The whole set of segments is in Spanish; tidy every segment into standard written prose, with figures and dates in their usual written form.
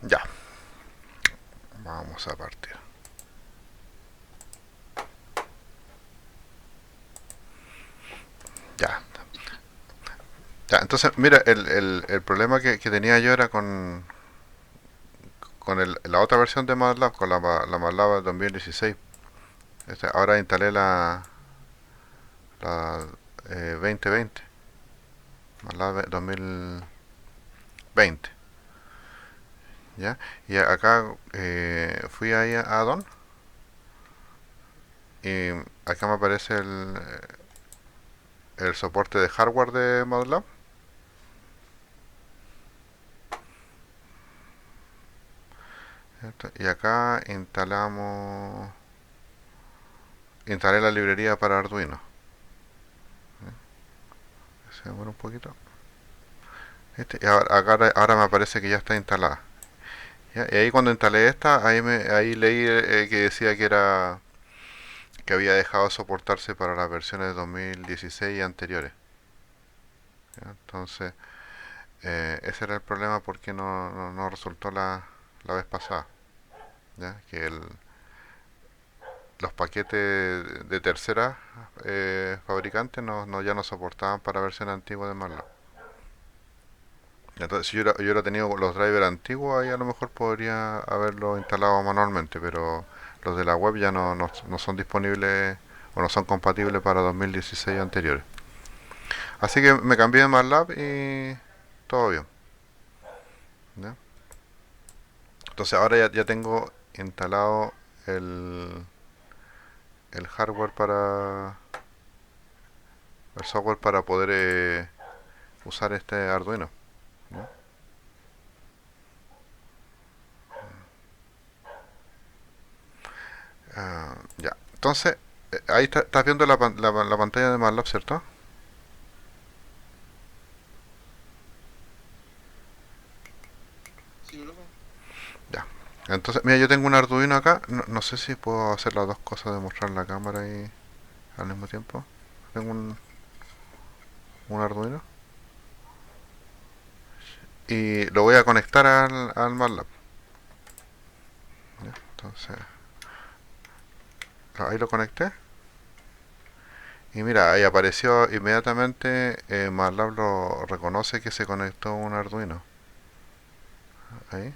Ya, vamos a partir. Ya, ya. Entonces, mira, el problema que tenía yo era con la otra versión de MATLAB, con la MATLAB 2016. Ahora instalé la 2020, MATLAB 2020. ¿Ya? Y acá fui ahí a Addon y acá me aparece el soporte de hardware de MATLAB. ¿Cierto? Y acá instalé la librería para Arduino. Se demora un poquito. Y ahora me aparece que ya está instalada. ¿Ya? Y ahí cuando instalé esta, ahí leí que decía que había dejado de soportarse para las versiones de 2016 y anteriores. ¿Ya? Entonces, ese era el problema porque no resultó la vez pasada. ¿Ya? Que los paquetes de tercera fabricantes ya no soportaban para versiones antiguas de MATLAB. Entonces, si yo hubiera tenido los drivers antiguos, ahí a lo mejor podría haberlo instalado manualmente, pero los de la web ya no son disponibles o no son compatibles para 2016 anteriores. Así que me cambié de MATLAB y todo bien. ¿Ya? Entonces ahora ya tengo instalado el, el hardware el software para poder usar este Arduino. ¿Ya? Ya. Entonces, ahí estás viendo la pantalla de MATLAB, ¿cierto? Sí, profe. Ya. Entonces, mira, yo tengo un Arduino acá. No sé si puedo hacer las dos cosas de mostrar la cámara y al mismo tiempo. Tengo un Arduino y lo voy a conectar al MATLAB. ¿Ya? Entonces, ahí lo conecté. Y mira, ahí apareció inmediatamente, MATLAB lo reconoce que se conectó un Arduino. Ahí.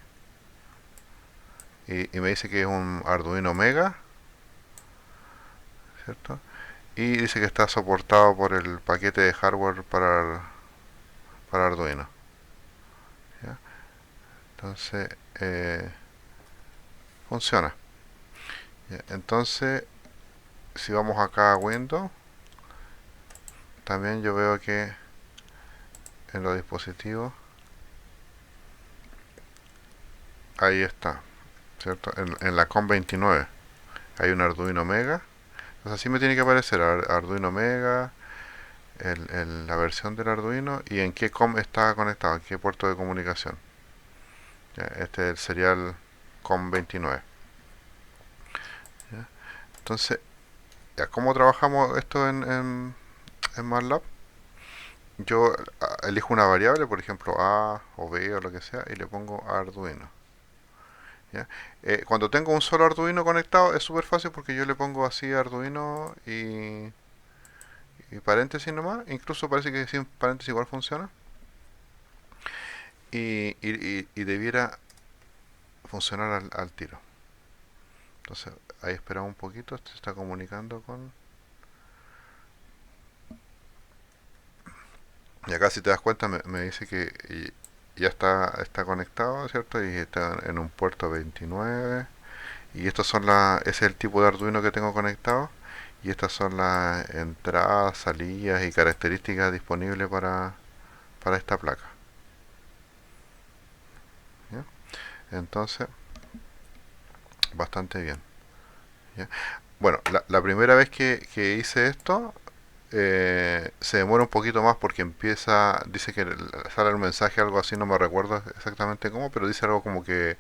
Y me dice que es un Arduino Mega, ¿cierto? Y dice que está soportado por el paquete de hardware para Arduino. ¿Ya? Entonces, funciona. ¿Ya? Entonces, si vamos acá a Windows, también yo veo que en los dispositivos, ahí está, ¿cierto? En la COM29 hay un Arduino Mega. Entonces así me tiene que aparecer Arduino Mega, la versión del Arduino y en qué COM está conectado, en qué puerto de comunicación. ¿Ya? Este es el serial COM29. ¿Ya? Entonces, ¿ya cómo trabajamos esto en MATLAB? Yo elijo una variable, por ejemplo A o B o lo que sea, y le pongo Arduino. ¿Ya? Cuando tengo un solo Arduino conectado es súper fácil porque yo le pongo así Arduino y paréntesis nomás. Incluso parece que sin paréntesis igual funciona. Y debiera funcionar al tiro. Entonces ahí esperamos un poquito, se está comunicando con... Y acá si te das cuenta me dice que ya está conectado, ¿cierto? Y está en un puerto 29. Y estos son ese es el tipo de Arduino que tengo conectado. Y estas son las entradas, salidas y características disponibles para esta placa. ¿Ya? Entonces, bastante bien. ¿Ya? Bueno, la primera vez que hice esto, se demora un poquito más porque dice que sale un mensaje, algo así, no me recuerdo exactamente cómo, pero dice algo como que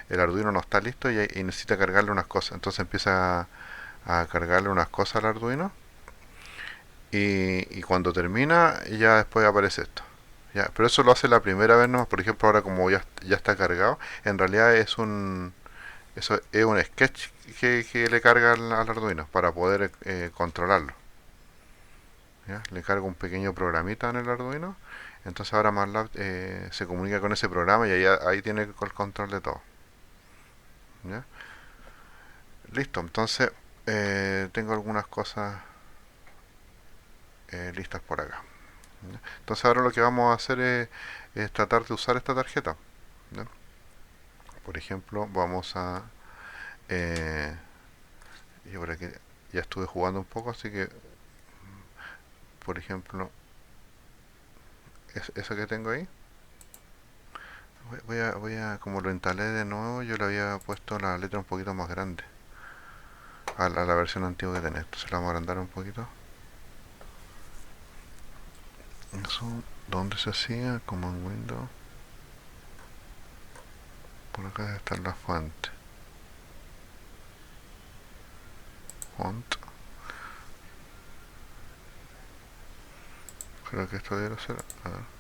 el Arduino no está listo y necesita cargarle unas cosas. Entonces empieza a cargarle unas cosas al Arduino y cuando termina ya después aparece esto. Ya, pero eso lo hace la primera vez nomás. Por ejemplo, ahora como ya está cargado, en realidad eso es un sketch que le carga al Arduino para poder controlarlo. ¿Ya? Le carga un pequeño programita en el Arduino. Entonces ahora MATLAB se comunica con ese programa y ahí tiene el control de todo. ¿Ya? Listo, entonces tengo algunas cosas listas por acá. ¿Ya? Entonces ahora lo que vamos a hacer es tratar de usar esta tarjeta. ¿Ya? Por ejemplo, vamos a... eh, yo por aquí ya estuve jugando un poco, así que, por ejemplo, eso que tengo ahí, como lo instalé de nuevo, yo le había puesto la letra un poquito más grande a la versión antigua que tenés. Entonces la vamos a agrandar un poquito. Eso, ¿dónde se hacía? Como en Windows. Por acá debe estar la fuente. Font. Creo que esto debe ser. A ver.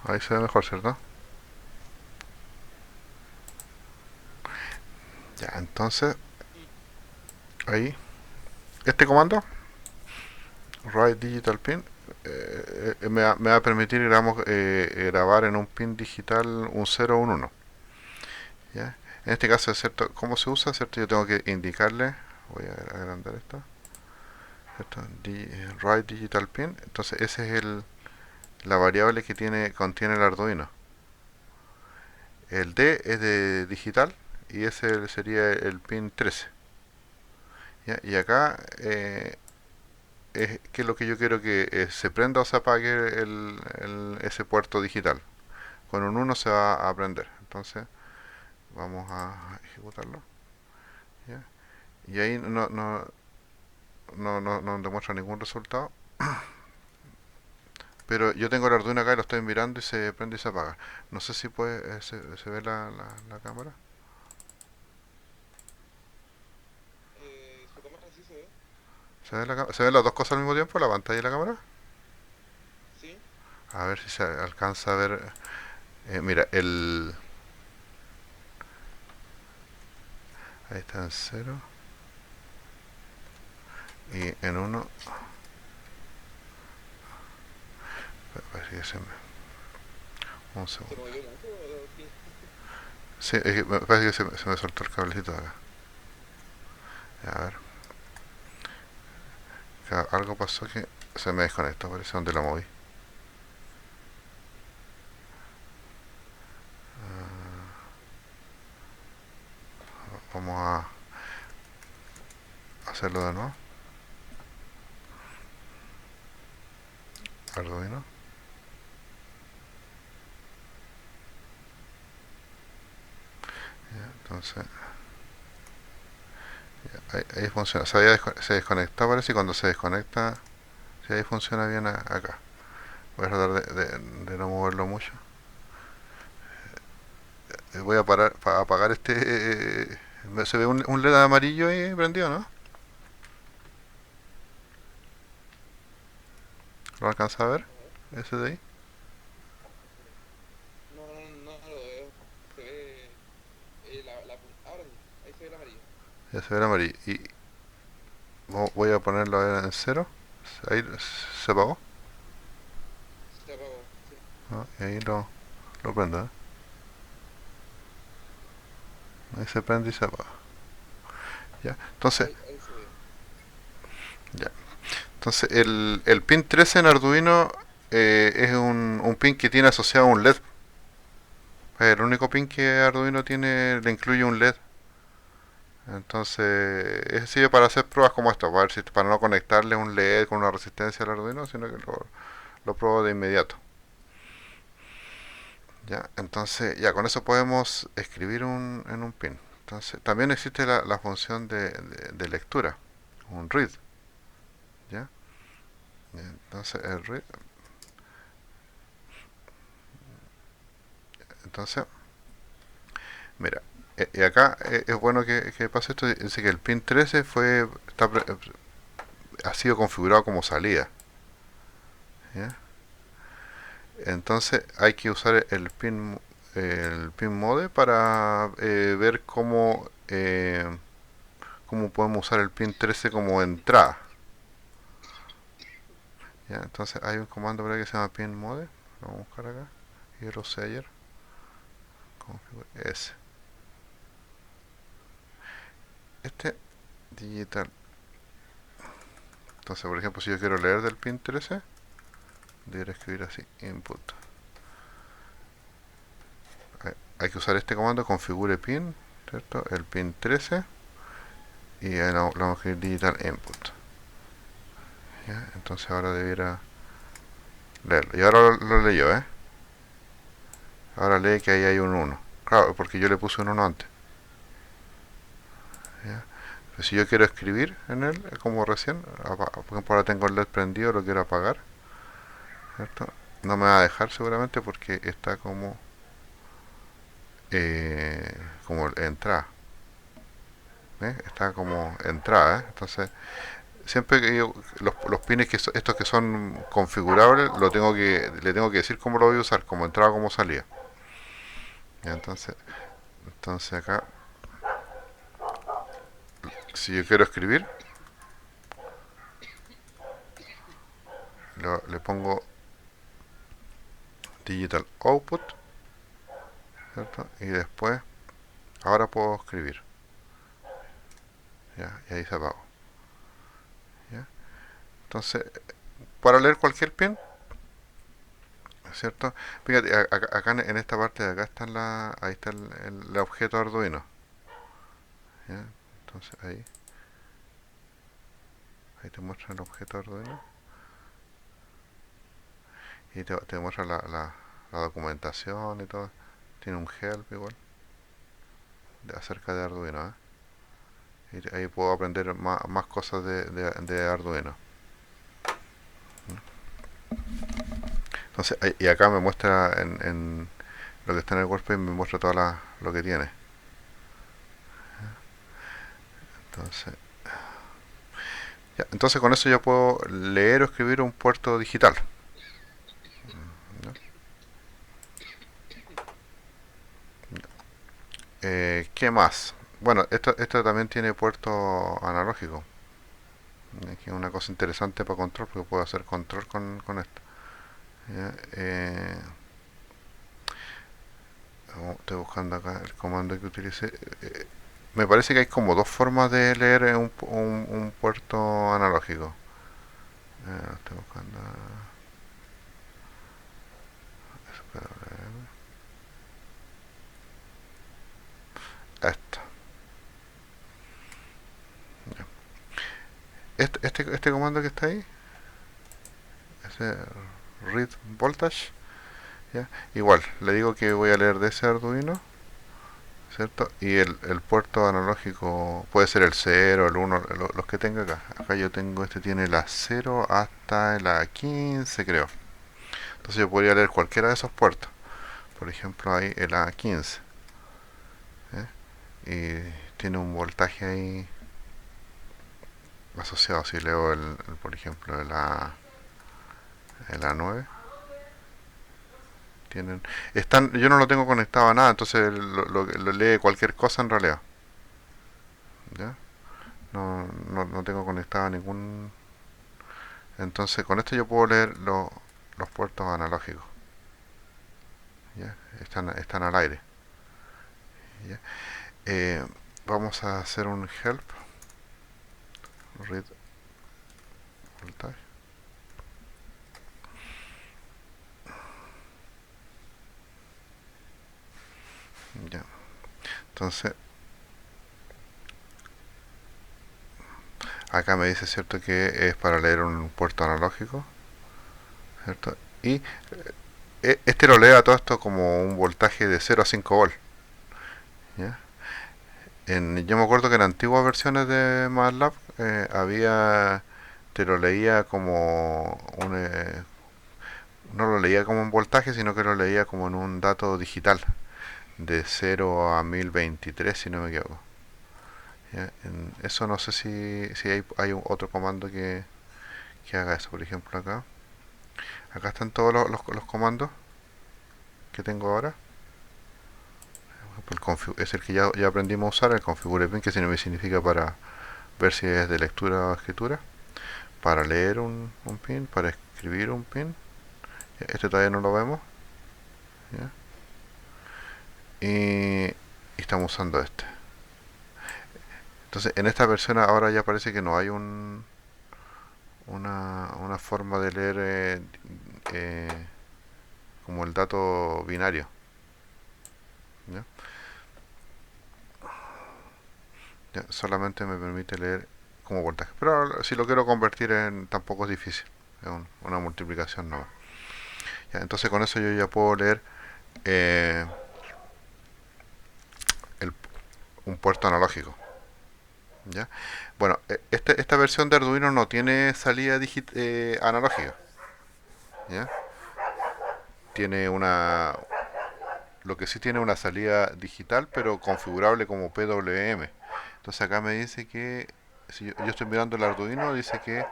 Ahí se ve mejor, ¿cierto? Ya, entonces, ahí. Este comando, Write Digital Pin, me va a permitir grabar en un pin digital un 0 o un 1. ¿Ya? En este caso, ¿cierto? ¿Cómo se usa? ¿Cierto? Yo tengo que indicarle, voy a agrandar esto, ¿cierto? Write Digital Pin, entonces ese es la variable que contiene el Arduino. El D es de digital y ese sería el pin 13. ¿Ya? Y acá es que es lo que yo quiero que se prenda o se apague ese puerto digital. Con un 1 se va a prender. Entonces vamos a ejecutarlo. ¿Ya? Y ahí no demuestra ningún resultado. Pero yo tengo el Arduino acá y lo estoy mirando y se prende y se apaga. No sé si se ve la cámara. Su cámara sí se ve. ¿Se ven las dos cosas al mismo tiempo, la pantalla y la cámara? Sí. A ver si se alcanza a ver. Mira, ahí está en cero y en uno. Parece que un ¿Se segundo. movió mucho o qué? Sí, es que me parece que se me soltó el cablecito de acá. A ver, algo pasó que se me desconectó, parece donde lo moví. Vamos a hacerlo de nuevo. Arduino. Entonces, ahí funciona. Se desconectó, parece, y cuando se desconecta, sí, ahí funciona bien acá. Voy a tratar de no moverlo mucho. Voy a parar para apagar se ve un LED amarillo ahí prendido, ¿no? ¿Lo alcanza a ver? A ver. Ese de ahí. No lo veo. Se ve. Ahora sí, ahí se ve la amarilla. Ya se ve el amarillo. Y voy a ponerlo a ver en cero. Ahí se apagó. Se apagó, sí. ¿No? Y ahí lo prendo, ¿eh? Ahí se prende y se apaga. ¿Ya? Entonces, Ahí se ve. ya. Entonces el pin 13 en Arduino es un pin que tiene asociado un LED. El único pin que Arduino tiene le incluye un LED. Entonces, es sirve para hacer pruebas como esta, para no conectarle un LED con una resistencia al Arduino, sino que lo pruebo de inmediato. Ya, entonces, ya con eso podemos escribir en un pin. Entonces, también existe la función de lectura, un read. ¿Ya? Entonces, el read. Entonces, mira, y acá es bueno que pase esto. Dice que el pin 13 ha sido configurado como salida. ¿ya? Entonces hay que usar el pin mode para ver cómo podemos usar el pin 13 como entrada. ¿Ya? Entonces hay un comando por ahí que se llama pin mode. Lo vamos a buscar acá. Hero Sayer. S. Este digital. Entonces, por ejemplo, si yo quiero leer del pin 13, debería escribir así, input. Hay que usar este comando, configure pin, ¿cierto? El pin 13 y ahí lo vamos a escribir digital input. ¿Ya? Entonces ahora debiera leerlo. Y ahora lo leyó, ¿eh? Ahora lee que ahí hay un 1. Claro, porque yo le puse un 1 antes. ¿Ya? Pero si yo quiero escribir en él, como recién, por ejemplo ahora tengo el LED prendido, lo quiero apagar, ¿cierto? No me va a dejar seguramente porque está como entrada. ¿Eh? Está como entrada, ¿eh? Entonces siempre que los pines estos que son configurables le tengo que decir cómo lo voy a usar, como entrada o como salida. ¿Ya? Entonces acá, si yo quiero escribir, le pongo digital output, ¿cierto? Y después, ahora puedo escribir. ¿Ya? Y ahí se apagó. ¿Ya? Entonces, para leer cualquier pin, ¿cierto? Fíjate, acá en esta parte de acá ahí está el objeto Arduino. ¿Ya? Entonces ahí te muestra el objeto Arduino y te muestra la documentación y todo. Tiene un help igual acerca de Arduino, ¿eh? Y ahí puedo aprender más cosas de Arduino. Entonces, y acá me muestra en lo que está en el WordPress, me muestra lo que tiene. Entonces, ya, entonces con eso yo puedo leer o escribir un puerto digital. ¿No? ¿Qué más? Bueno, esto también tiene puerto analógico, que es una cosa interesante para control, porque puedo hacer control con esto. ¿Ya? Estoy buscando acá el comando que utilicé. Me parece que hay como dos formas de leer un puerto analógico. Estoy buscando. Esto. Este comando que está ahí, ese read voltage, ¿ya? Igual, le digo que voy a leer de ese Arduino, ¿cierto? Y el puerto analógico puede ser el cero, el uno, los que tenga acá. Acá yo tengo, este tiene la cero hasta la 15, creo. Entonces yo podría leer cualquiera de esos puertos. Por ejemplo, ahí el A15. ¿Eh? Y tiene un voltaje ahí asociado. Si leo por ejemplo, el A9, yo no lo tengo conectado a nada, entonces lo lee cualquier cosa en realidad. ¿Ya? No tengo conectado a ningún. Entonces con esto yo puedo leer los puertos analógicos. ¿Ya? Están al aire. ¿Ya? Eh, Vamos a hacer un help read voltage. ¿Ya? Entonces acá me dice, cierto, que es para leer un puerto analógico, cierto, y este lo lee a todo esto como un voltaje de 0 a 5 volt. ¿Ya? Yo me acuerdo que en antiguas versiones de MATLAB te lo leía como no lo leía como un voltaje, sino que lo leía como en un dato digital de 0 a 1023, si no me equivoco. ¿Ya? Eso no sé si hay otro comando que haga eso. Por ejemplo acá Acá están todos los comandos que tengo ahora. Es el que ya aprendimos a usar, el configure pin, que significa para ver si es de lectura o escritura, para leer un pin, para escribir un pin. Este todavía no lo vemos. ¿Ya? Y estamos usando este. Entonces, en esta versión ahora ya parece que no hay una forma de leer eh, como el dato binario. ¿Ya? Ya, solamente me permite leer como voltaje. Pero si lo quiero convertir en, tampoco es difícil. Es una multiplicación no. Ya, entonces con eso yo ya puedo leer eh, el, un puerto analógico. ¿Ya? Bueno, esta versión de Arduino no tiene salida analógica. ¿Ya? Tiene una, lo que sí tiene una salida digital, pero configurable como PWM. Entonces acá me dice que, si yo estoy mirando el Arduino, dice que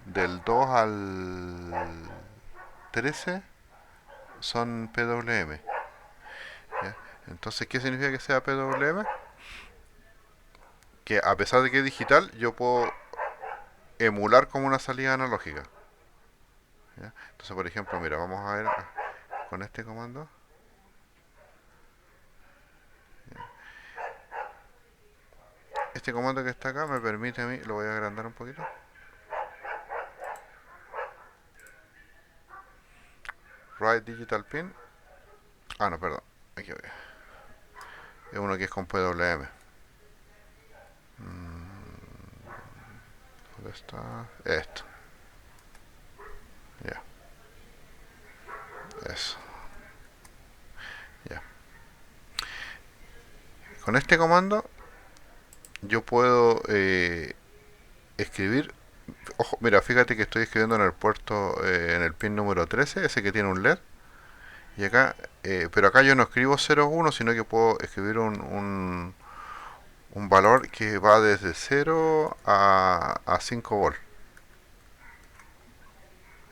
del 2 al 13 son PWM. ¿Ya? Entonces, ¿qué significa que sea PWM? Que a pesar de que es digital, yo puedo emular como una salida analógica. ¿Ya? Entonces, por ejemplo, mira, vamos a ver con este comando. Este comando que está acá me permite a mí, lo voy a agrandar un poquito. Write digital pin. Ah, no, perdón. Aquí voy. Es uno que es con PWM. ¿Dónde está? Esto. Ya. Eso. Ya. Con este comando yo puedo escribir. Ojo, mira, fíjate que estoy escribiendo en el puerto, en el pin número 13, ese que tiene un LED. Y acá, pero acá yo no escribo 0,1, sino que puedo escribir un valor que va desde 0 a 5 volt.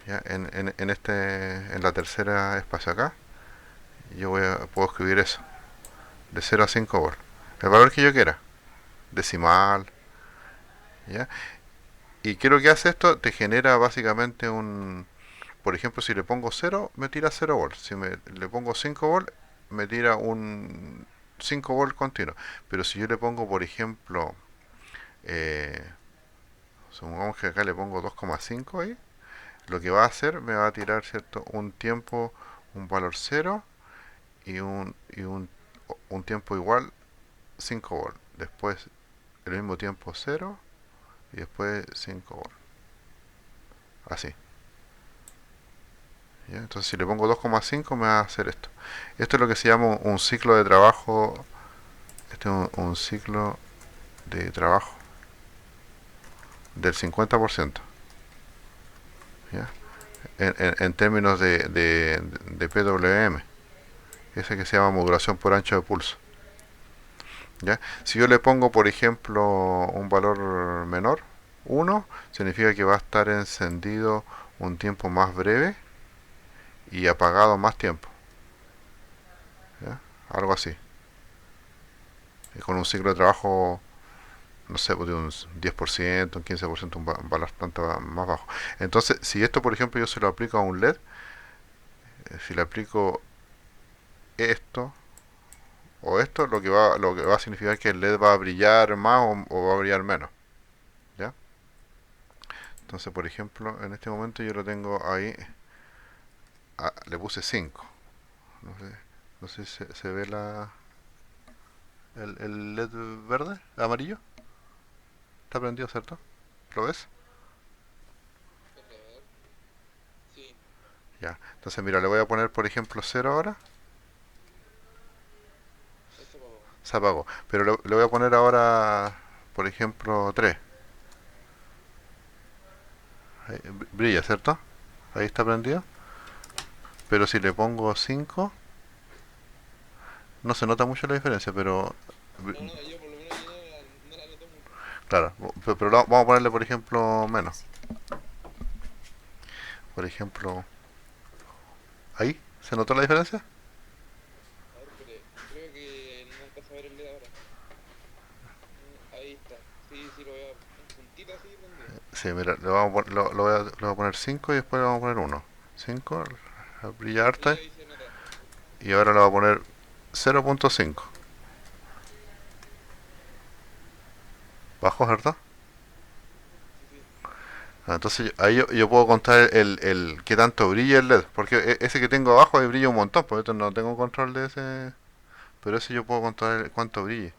¿Ya? En la tercera espacio acá, puedo escribir eso, de 0 a 5 volt. El valor que yo quiera, decimal. ¿Ya? ¿Y qué es lo que hace esto? Te genera básicamente por ejemplo, si le pongo 0, me tira 0 volt. Si le pongo 5 volt, me tira un 5 volt continuo. Pero si yo le pongo, por ejemplo, eh, supongamos que acá le pongo 2,5 ahí, lo que va a hacer, me va a tirar, ¿cierto? Un tiempo, un valor 0 y un tiempo igual 5 volt. Después el mismo tiempo 0 y después 5 volt. Así. ¿Ya? Entonces si le pongo 2,5 me va a hacer esto. Esto es lo que se llama un ciclo de trabajo. Este es un ciclo de trabajo del 50%. ¿Ya? En términos de PWM. Ese que se llama modulación por ancho de pulso. ¿Ya? Si yo le pongo, por ejemplo, un valor menor, 1, significa que va a estar encendido un tiempo más breve y apagado más tiempo. ¿Ya? Algo así. Y con un ciclo de trabajo, no sé, pues de un 10%, un 15%, un valor bastante más bajo. Entonces, si esto, por ejemplo, yo se lo aplico a un LED, si le aplico esto o esto, lo que va a significar que el LED va a brillar más o va a brillar menos. ¿Ya? Entonces, por ejemplo, en este momento yo lo tengo ahí, le puse 5. No sé, no sé si se ve el LED verde, amarillo. Está prendido, ¿cierto? ¿Lo ves? Espérate, a ver. Sí, Ya. Entonces, mira, le voy a poner, por ejemplo, 0 ahora. ese pago. Se apagó. Pero le voy a poner ahora, por ejemplo, 3. Ahí, brilla, ¿cierto? Ahí está prendido. Pero si le pongo 5, no se nota mucho la diferencia, pero No, no, yo por lo menos yo no la noté mucho. claro, pero vamos a ponerle por ejemplo menos. Por ejemplo, ahí, ¿se notó la diferencia? A ver, espere, creo que no alcanza a ver el LED ahora. Ahí está. Sí, sí, lo veo. Un puntito así prendido. Sí, mira, le voy a poner 5 y después le vamos a poner uno. 5, brilla Sí, harta, ahí se nota. y ahora le voy a poner 0.5. Bajo, ¿verdad? Sí, sí. Entonces ahí yo puedo contar qué tanto brilla el LED, porque ese que tengo abajo ahí brilla un montón, por eso no tengo control de ese, pero ese yo puedo contar cuánto brille.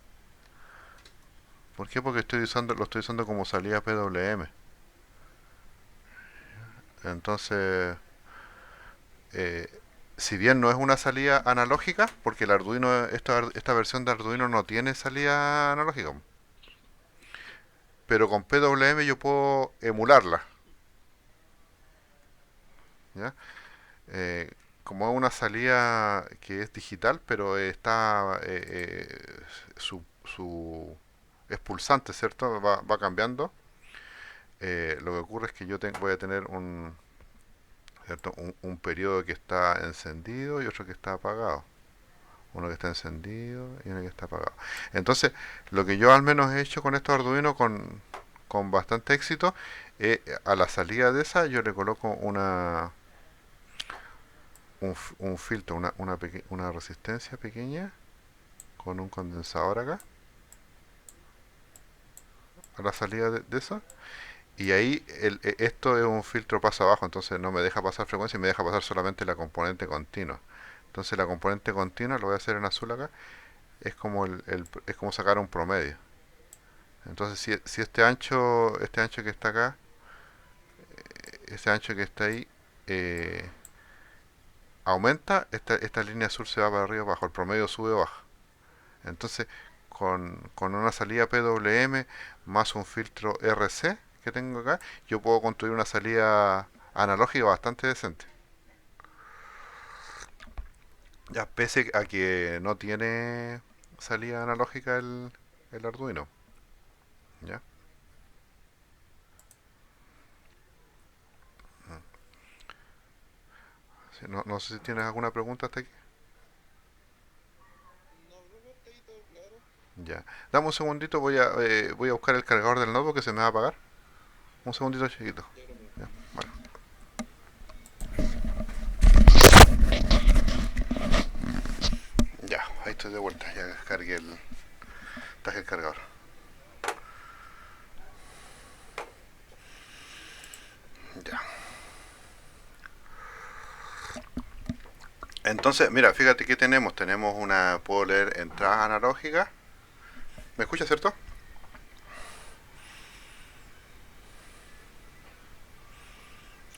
¿Por qué? Porque lo estoy usando como salida PWM. Entonces, eh, si bien no es una salida analógica, porque el Arduino, esta versión de Arduino no tiene salida analógica, pero con PWM yo puedo emularla, ¿ya? Eh, Como es una salida que es digital, pero está su es pulsante, ¿cierto? Va cambiando. Lo que ocurre es que voy a tener ¿cierto? Un periodo que está encendido y otro que está apagado. Uno que está encendido y uno que está apagado. Entonces, lo que yo al menos he hecho con estos Arduino con bastante éxito, a la salida de esa yo le coloco un filtro, una resistencia pequeña con un condensador acá, a la salida de eso. Y ahí esto es un filtro paso abajo, entonces no me deja pasar frecuencia y me deja pasar solamente la componente continua. Entonces la componente continua, lo voy a hacer en azul acá, es como es como sacar un promedio. Entonces si este ancho que está acá, ese ancho que está ahí, eh, aumenta, esta línea azul se va para arriba o abajo, el promedio sube o baja. Entonces, con una salida PWM más un filtro RC que tengo acá, yo puedo construir una salida analógica bastante decente. Ya pese a que no tiene salida analógica el Arduino. ¿Ya? Sí, no sé si tienes alguna pregunta hasta aquí. No, profe, está ahí todo claro. Ya. Dame un segundito, voy a buscar el cargador del notebook que se me va a apagar. Un segundito chiquito. Ya, profe. Ya, bueno. Ya, ahí estoy de vuelta. Ya cargué traje el cargador. Ya. Entonces, mira, fíjate que tenemos. Tenemos puedo leer entradas analógicas. ¿Me escuchas, cierto?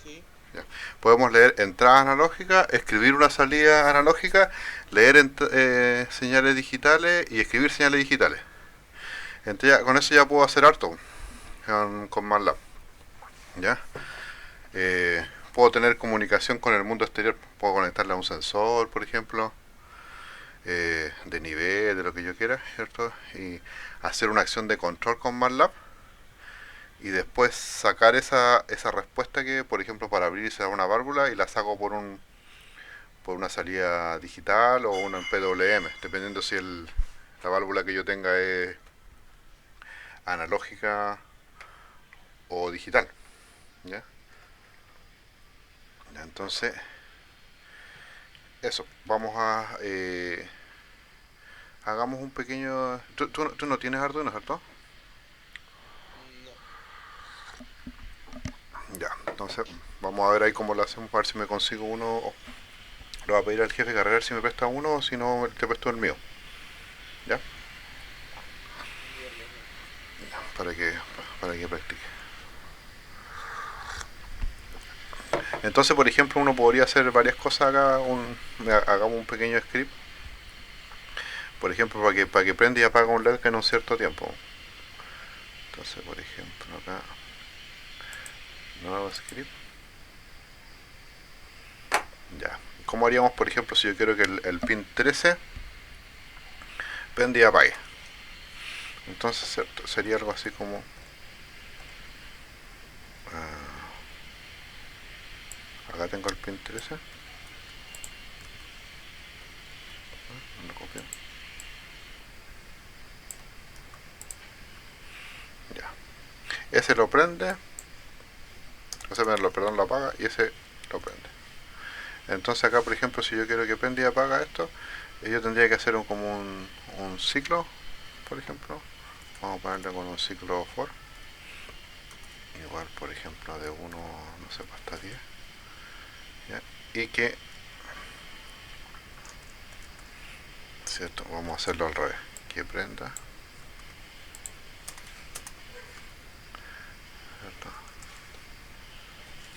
Sí. Ya. Podemos leer entradas analógicas, escribir una salida analógica, leer señales digitales y escribir señales digitales. Entonces con eso ya puedo hacer harto con MATLAB. ¿Ya? Puedo tener comunicación con el mundo exterior. Puedo conectarle a un sensor, por ejemplo, de nivel, de lo que yo quiera, ¿cierto? Y hacer una acción de control con MATLAB y después sacar esa respuesta que, por ejemplo, para abrirse una válvula y la saco por una salida digital o una en PWM, dependiendo si la válvula que yo tenga es analógica o digital. ¿Ya? Entonces, eso, hagamos un pequeño... Tú no tienes Arduino, ¿cierto? No. Ya, entonces vamos a ver ahí cómo lo hacemos, a ver si me consigo uno. Lo voy a pedir al jefe cargar si me presta uno o si no te presto el mío. ¿Ya? Ya, profe. Para que, para que practique. Entonces, por ejemplo, uno podría hacer varias cosas acá. Hagamos un pequeño script. Por ejemplo, para que prenda y apaga un LED en un cierto tiempo. Entonces, por ejemplo, acá, nuevo script. Ya. ¿Cómo haríamos, por ejemplo, si yo quiero que el pin 13 prenda y apague? Entonces, ¿cierto? Sería algo así como... Acá tengo el pin 13. Lo copio. Ya. Ese lo prende. Perdón, lo apaga y ese lo prende. Entonces acá, por ejemplo, si yo quiero que prenda y apaga esto, yo tendría que hacer un ciclo, por ejemplo. Vamos a ponerle con un ciclo for. Igual, por ejemplo, de 1, no sé, hasta 10. ¿Ya? Y que, ¿cierto? Vamos a hacerlo al revés. Que prenda, ¿cierto?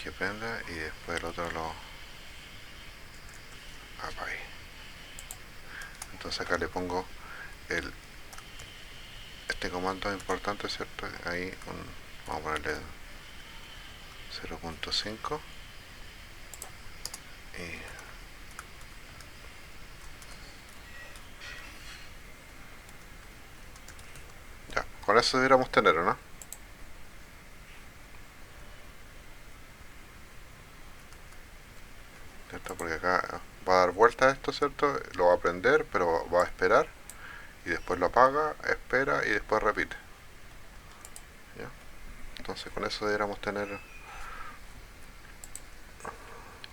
Que prenda y después el otro lo apague. Entonces acá le pongo el este comando es importante, ¿cierto? Ahí vamos a ponerle 0.5 y ya, con eso deberíamos tener, ¿no? ¿Cierto? Porque acá va a dar vuelta a esto, ¿cierto? Lo va a prender, pero va a esperar y después lo apaga, espera y después repite. ¿Ya? Entonces con eso deberíamos tener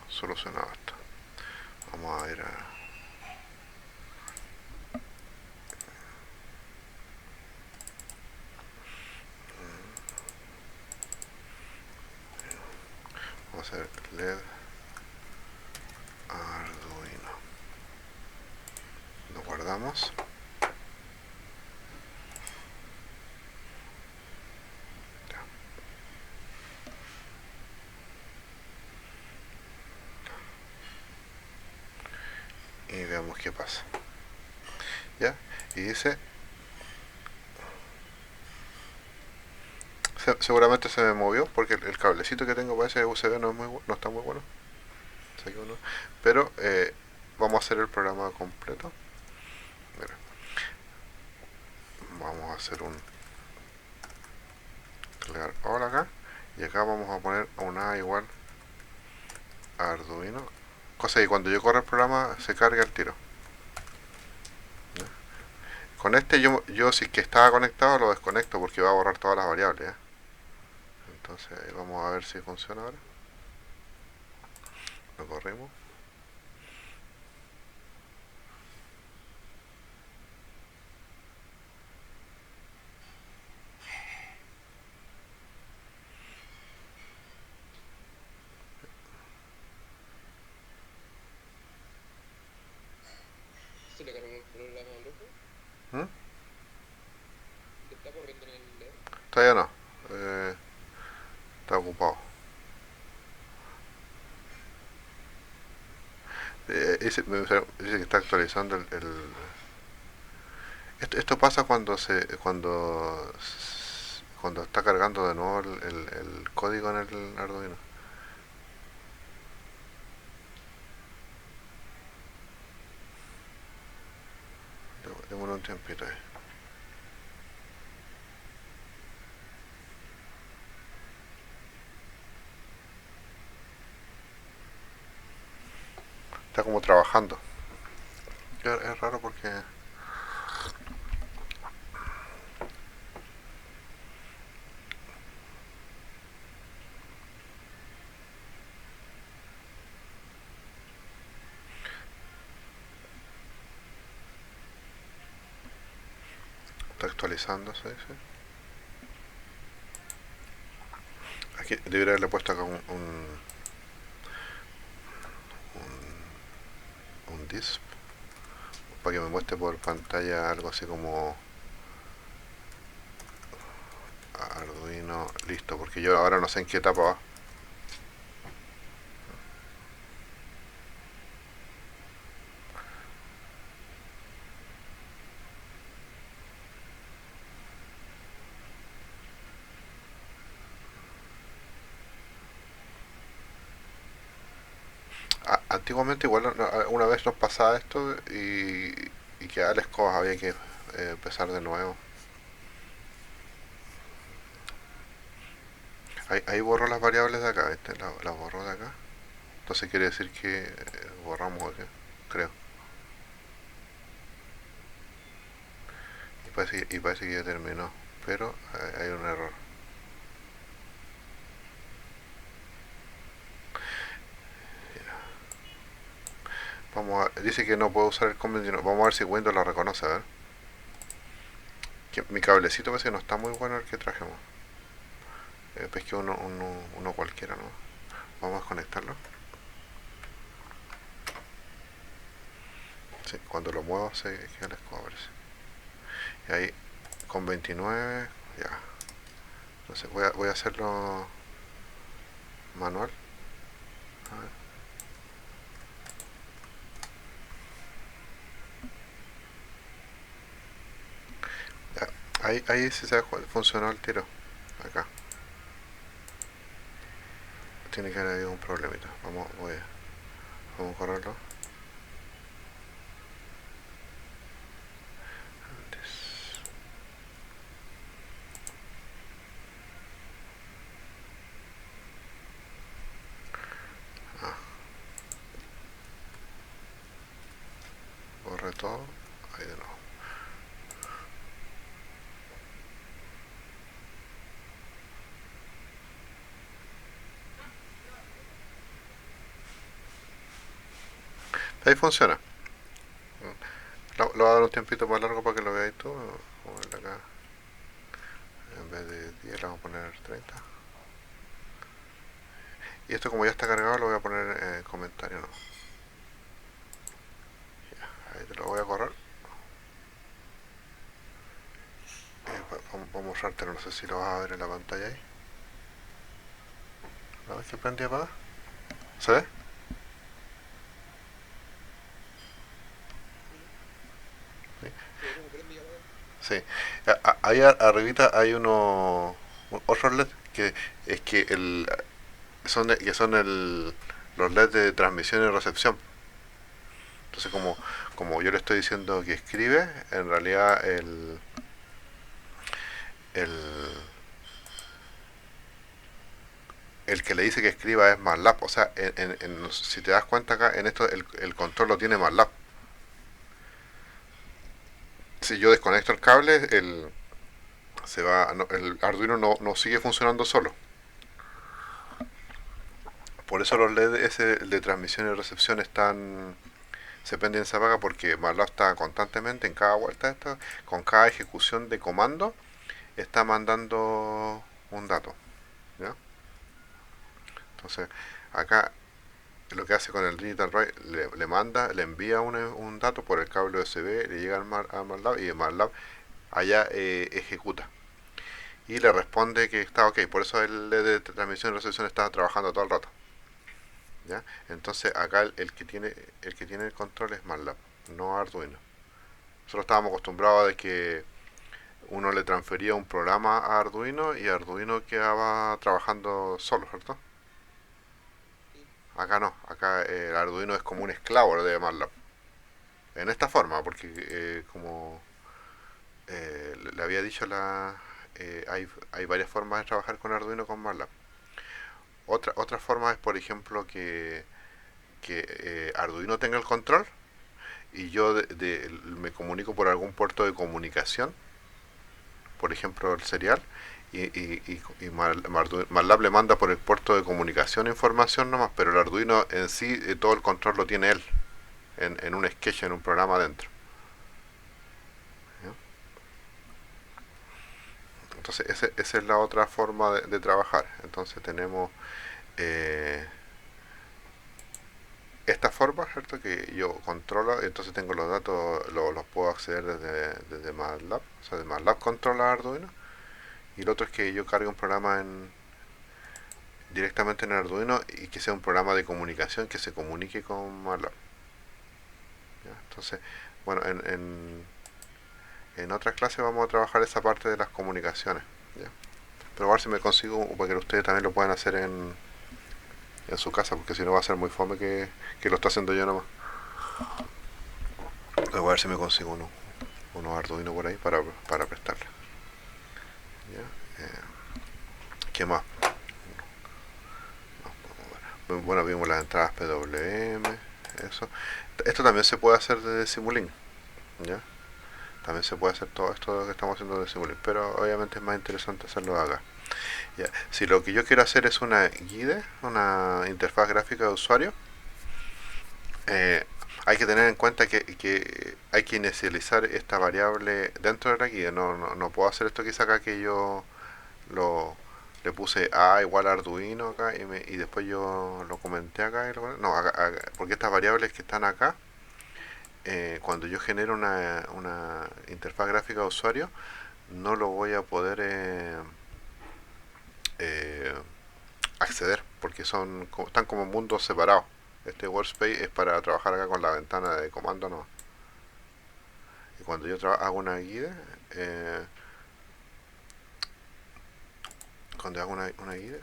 solucionado esto. Vamos a ir a... Vamos a hacer LED Arduino. Lo guardamos. Ya. Y veamos qué pasa. ¿Ya? Y dice... seguramente se me movió porque el cablecito que tengo para ese USB no está muy bueno. Pero vamos a hacer el programa completo. Mira, vamos a hacer un clear all acá. Y acá vamos a poner una igual a Arduino. Cosa que cuando yo corra el programa se cargue al tiro. ¿Ya? Con este yo si es que estaba conectado lo desconecto porque va a borrar todas las variables. ¿Ya? Entonces vamos a ver si funciona ahora. Lo corrimos. ¿Se le cargó el programa al ojo? ¿Mm? ¿Le está corriendo en el LED? Todavía no. Eh, Está ocupado. Dice que está actualizando esto pasa cuando está cargando de nuevo el código en el Arduino. Démosle un tiempito ahí. Está como trabajando. Es raro porque está actualizándose. ¿Sí? Aquí debería haberle puesto acá un disp para que me muestre por pantalla algo así como Arduino listo, porque yo ahora no sé en qué etapa va. Antiguamente igual una vez nos pasaba esto y quedaba la escoba, había que empezar de nuevo. Ahí borró las variables de acá, ¿viste? La borró de acá. Entonces quiere decir que borramos acá, creo. Y parece que ya terminó, pero hay un error. Dice que no puedo usar el convencional. Vamos a ver si Windows lo reconoce, a ver. Mi cablecito parece que no está muy bueno el que trajemos. Pesqué uno cualquiera, ¿no? Vamos a desconectarlo. Sí, cuando lo muevo se queda el escudo, parece. Y ahí, con 29, ya. Entonces voy a hacerlo manual. A ver. Ya. Ahí sí se funcionó el tiro. Acá. Tiene que haber habido un problemita. Vamos a correrlo. Ah, borré todo. Ahí de nuevo. Ahí funciona. Lo voy a dar un tiempito más largo para que lo veáis tú. Vamos a verlo acá. En vez de 10 le vamos a poner 30. Y esto como ya está cargado lo voy a poner en comentario, ¿no? Ya, ahí te lo voy a correr. Vamos a mostrártelo, no sé si lo vas a ver en la pantalla ahí. ¿La ves que prende y apaga? ¿Se ve? Sí. Se ve como prende y apaga. Sí. Ahí arribita hay otros LED que es que los LED de transmisión y recepción. Entonces como yo le estoy diciendo que escribe, en realidad el, el que le dice que escriba es MATLAB. O sea, si te das cuenta acá, en esto el control lo tiene MATLAB. Si yo desconecto el cable, el Arduino no sigue funcionando solo. Por eso los LED de transmisión y recepción se prenden y se apagan porque MATLAB está constantemente en cada vuelta de esto, con cada ejecución de comando, está mandando un dato. ¿Ya? Entonces, acá lo que hace con el Digital Write, le envía un dato por el cable USB, le llega a MATLAB y MATLAB allá ejecuta. Y le responde que está ok, por eso el LED de transmisión y recepción está trabajando todo el rato. ¿Ya? Entonces acá el que tiene el control es MATLAB, no Arduino. Nosotros estábamos acostumbrados a que uno le transfería un programa a Arduino y Arduino quedaba trabajando solo, ¿cierto? Sí. Acá no, acá el Arduino es como un esclavo de MATLAB. En esta forma, porque como le había dicho hay varias formas de trabajar con Arduino con MATLAB. Otra forma es, por ejemplo, que Arduino tenga el control y yo me comunico por algún puerto de comunicación, por ejemplo el serial, y MATLAB le manda por el puerto de comunicación información nomás, pero el Arduino en sí todo el control lo tiene él, en un sketch, en un programa adentro. ¿Ya? Entonces esa es la otra forma de trabajar. Entonces tenemos eh, esta forma, ¿cierto? Que yo controlo, entonces tengo los datos, los puedo acceder desde MATLAB, o sea, de MATLAB controla Arduino. Y el otro es que yo cargue un programa directamente en Arduino y que sea un programa de comunicación que se comunique con MATLAB. ¿Ya? Entonces, bueno, en otra clase vamos a trabajar esa parte de las comunicaciones. ¿Ya? Pero a ver si me consigo para que ustedes también lo puedan hacer en su casa, porque si no va a ser muy fome que lo está haciendo yo nomás. Voy a ver si me consigo unos Arduino por ahí para prestarle. ¿Ya? ¿Qué más? Bueno, vimos las entradas PWM, eso. Esto también se puede hacer desde Simulink, ¿ya? También se puede hacer todo esto que estamos haciendo de Simulink, pero obviamente es más interesante hacerlo acá. Ya. Si lo que yo quiero hacer es una guide, una interfaz gráfica de usuario, eh, hay que tener en cuenta que hay que inicializar esta variable dentro de la guía. No puedo hacer esto que hice acá, que yo lo, le puse a igual a Arduino acá y después yo lo comenté acá. No, porque estas variables que están acá, cuando yo genero una interfaz gráfica de usuario, no lo voy a poder eh, acceder porque están como mundos separados. Este workspace es para trabajar acá con la ventana de comando, no. Y cuando yo hago una guía, eh, cuando hago una guía,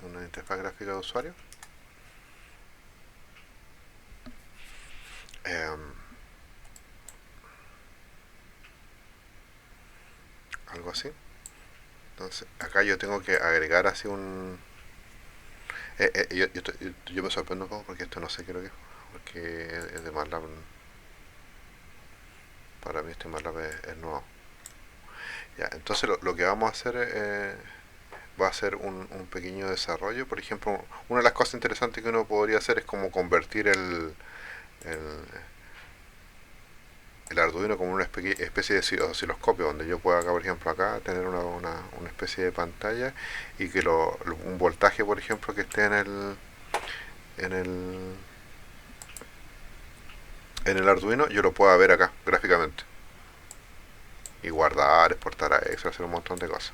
una interfaz gráfica de usuario, eh, algo así. Entonces, acá yo tengo que agregar así un... yo me sorprendo un poco porque esto no sé qué es lo que es, porque es de MATLAB. Para mí este MATLAB es nuevo. Ya, entonces lo que vamos a hacer va a ser un pequeño desarrollo. Por ejemplo, una de las cosas interesantes que uno podría hacer es como convertir el, el Arduino como una especie de osciloscopio, donde yo pueda acá, por ejemplo, acá tener una especie de pantalla y que un voltaje, por ejemplo, que esté en el, en el Arduino, yo lo pueda ver acá gráficamente y guardar, exportar a Excel, hacer un montón de cosas.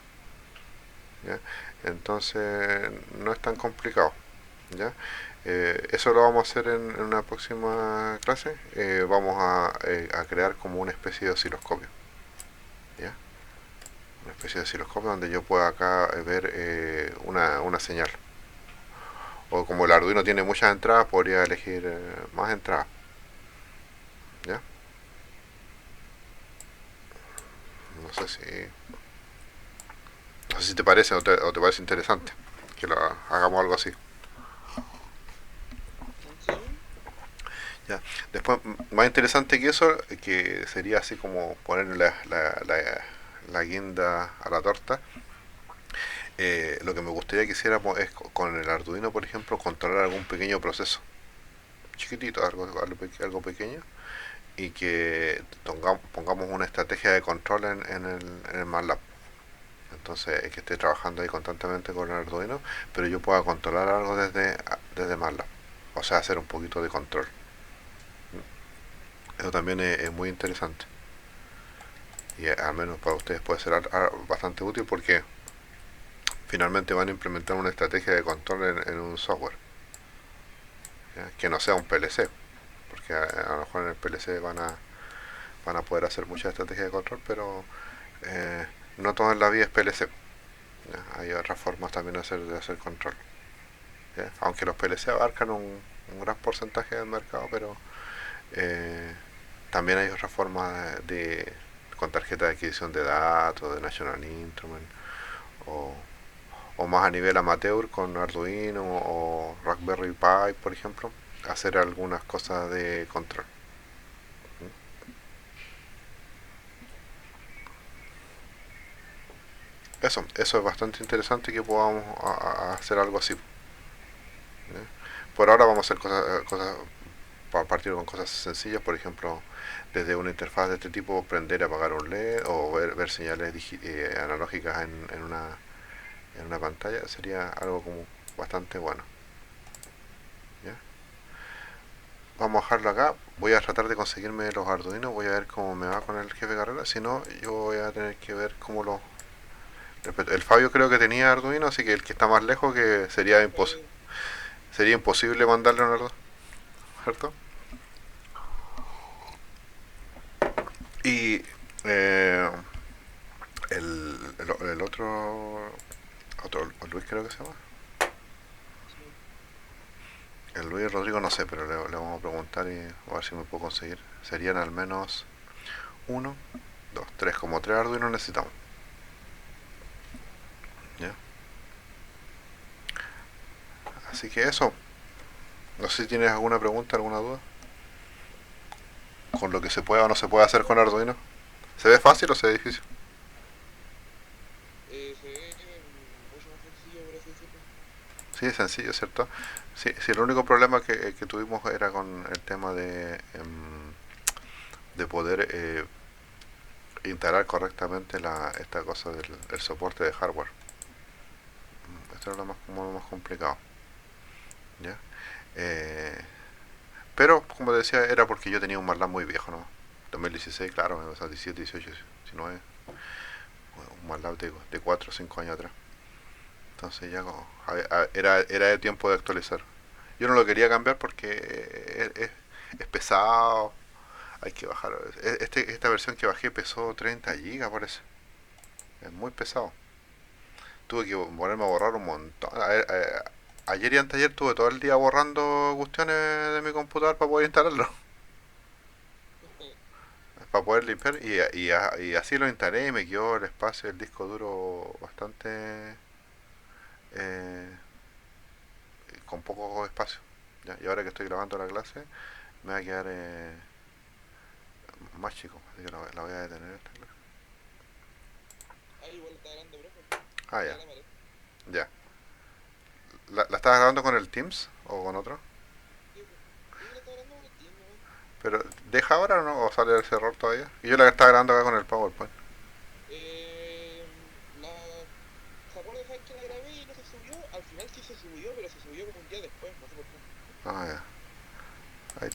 ¿Ya? Entonces no es tan complicado. ¿Ya? Eso lo vamos a hacer en una próxima clase. Vamos a crear como una especie de osciloscopio. ¿Ya? Una especie de osciloscopio donde yo pueda acá ver una señal. O como el Arduino tiene muchas entradas, podría elegir más entradas. ¿Ya? No sé si, no sé si te parece o te parece interesante que lo hagamos algo así. Sí, ¿Ya? Después, más interesante que eso, que sería así como poner la guinda a la torta. Lo que me gustaría que hiciéramos es con el Arduino, por ejemplo, controlar algún pequeño proceso, chiquitito, algo pequeño, y que pongamos una estrategia de control en el MATLAB. Entonces, que esté trabajando ahí constantemente con el Arduino, pero yo pueda controlar algo desde MATLAB. O sea, hacer un poquito de control. Eso también es muy interesante. Y al menos para ustedes puede ser bastante útil porque finalmente van a implementar una estrategia de control en un software, ¿ya? Que no sea un PLC, porque a lo mejor en el PLC van a poder hacer muchas estrategias de control, pero eh, no todo en la vida es PLC. ¿Ya? Hay otras formas también de hacer control. ¿Ya? Aunque los PLC abarcan un gran porcentaje del mercado, pero eh, también hay otras formas con tarjeta de adquisición de datos, de National Instrument, o, o más a nivel amateur con Arduino o Raspberry Pi, por ejemplo, hacer algunas cosas de control. Eso es bastante interesante que podamos hacer algo así. ¿Ya? Por ahora vamos a hacer cosas para partir con cosas sencillas, por ejemplo, desde una interfaz de este tipo, prender y apagar un LED o ver señales analógicas en una pantalla, sería algo como bastante bueno. ¿Ya? Vamos a dejarlo acá. Voy a tratar de conseguirme los Arduinos. Voy a ver cómo me va con el jefe de carrera. Si no, yo voy a tener que ver cómo lo... El Fabio creo que tenía Arduino, así que el que está más lejos que sería imposible mandarle un Arduino, ¿cierto? Y eh, el otro Luis creo que se llama. sí. El Luis Rodrigo no sé, pero le vamos a preguntar y a ver si me puedo conseguir. Serían al menos uno, dos, tres, como tres Arduinos necesitamos. ¿Ya? Así que eso. No sé si tienes alguna pregunta, alguna duda. Con lo que se pueda o no se puede hacer con Arduino. ¿Se ve fácil o se ve difícil? Se ve mucho más sencillo, por así decirlo. Sí, es sencillo, ¿cierto? Sí, sí, el único problema que tuvimos era con el tema de poder instalar correctamente esta cosa del el soporte de hardware. Esto era como lo más complicado. ¿Ya? Eh, pero, como decía, era porque yo tenía un MATLAB muy viejo, ¿no? 2016, claro, o sea, 17, 18, 19, un MATLAB de 4 o 5 años atrás. Entonces ya era de tiempo de actualizar. Yo no lo quería cambiar porque es pesado, hay que bajar. Esta versión que bajé pesó 30 gigas, parece. Es muy pesado. Tuve que ponerme a borrar un montón. Ayer y anteayer tuve todo el día borrando cuestiones de mi computador para poder instalarlo. Para poder limpiar y así lo instalé y me quedó el espacio del disco duro bastante eh, con poco espacio. ¿Ya? Y ahora que estoy grabando la clase me va a quedar más chico, así que la voy a detener esta clase. Ah, igual está grande, profe. Ah, Ya ya, la maleta. ya. ¿La estás grabando con el Teams o con otro? Sí, sí, la está grabando con el team nomás. Pero ¿deja ahora o no? ¿O sale ese error todavía? Y yo la estaba grabando acá con el PowerPoint. La... ¿Se acuerda de que la grabé y no se subió? Al final sí se subió, pero se subió como un día después, no sé por qué. Ah, ya.